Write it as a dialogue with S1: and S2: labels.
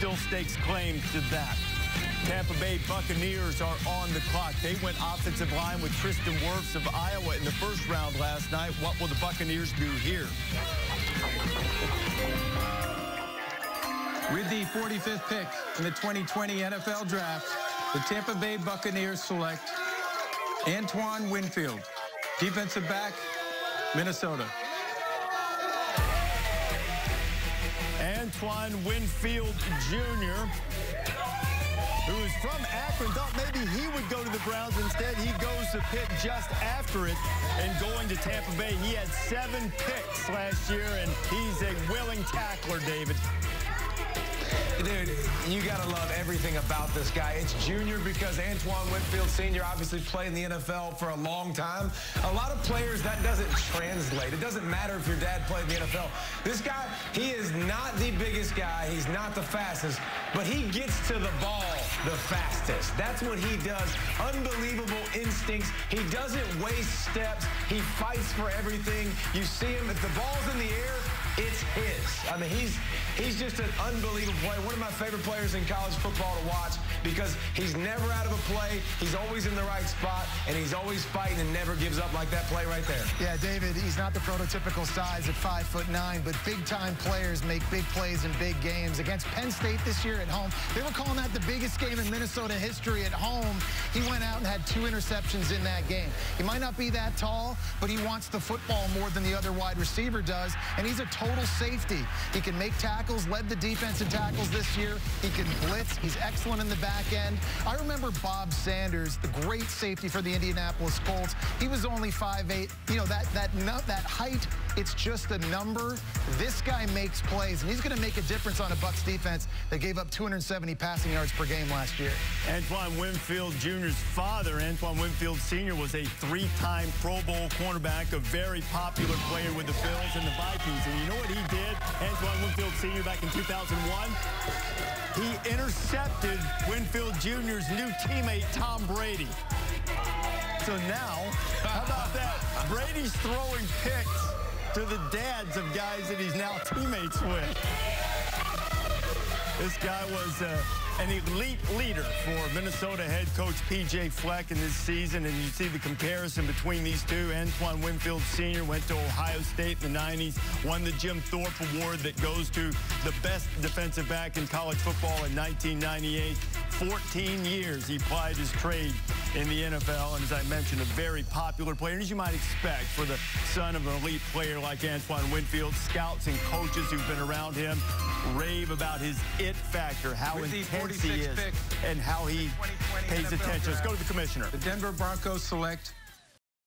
S1: still stakes claim to that. Tampa Bay Buccaneers are on the clock. They went offensive line with Tristan Wirfs of Iowa in the first round last night. What will the Buccaneers do here?
S2: With the 45th pick in the 2020 NFL Draft, the Tampa Bay Buccaneers select Antoine Winfield, defensive back, Minnesota.
S1: Antoine Winfield Jr., who is from Akron, thought maybe he would go to the Browns. Instead, he goes to Pitt just after it and going to Tampa Bay. He had 7 picks last year, and he's a willing tackler, David.
S3: Dude, you got to love everything about this guy. It's junior because Antoine Winfield Sr. obviously played in the NFL for a long time. A lot of players, that doesn't translate. It doesn't matter if your dad played in the NFL. This guy, he is not the biggest guy. He's not the fastest, but he gets to the ball the fastest. That's what he does. Unbelievable instincts. He doesn't waste steps. He fights for everything. You see him, if the ball's in the air, it's his. I mean, he's just an unbelievable player. One of my favorite players in college football to watch because he's never out of a play. He's always in the right spot, and he's always fighting and never gives up like that play right there.
S4: Yeah, David, he's not the prototypical size at 5'9", but big-time players make big plays in big games. Against Penn State this year at home, they were calling that the biggest game in Minnesota history at home. He went out and had 2 interceptions in that game. He might not be that tall, but he wants the football more than the other wide receiver does, and he's a total safety. He can make tackles, led the defense in tackles this year. He can blitz. He's excellent in the back end. I remember Bob Sanders, the great safety for the Indianapolis Colts. He was only 5'8". You know, that height, it's just a number. This guy makes plays, and he's going to make a difference on a Bucs defense that gave up 270 passing yards per game last year.
S1: Antoine Winfield Jr.'s father, Antoine Winfield Sr., was a 3-time Pro Bowl cornerback, a very popular player with the Bills and the Vikings. And you know what he did, Antoine Winfield Sr., back in 2001? He intercepted Winfield Jr.'s new teammate, Tom Brady. So now, how about that? Brady's throwing picks to the dads of guys that he's now teammates with. This guy was an elite leader for Minnesota head coach P.J. Fleck in this season, and you see the comparison between these two. Antoine Winfield Sr. went to Ohio State in the 90s, won the Jim Thorpe Award that goes to the best defensive back in college football in 1998. 14 years he plied his trade in the NFL, and as I mentioned, a very popular player. And as you might expect for the son of an elite player like Antoine Winfield, scouts and coaches who've been around him rave about his it factor, how intense he is, and how he pays attention. Let's go to the commissioner.
S2: The Denver Broncos select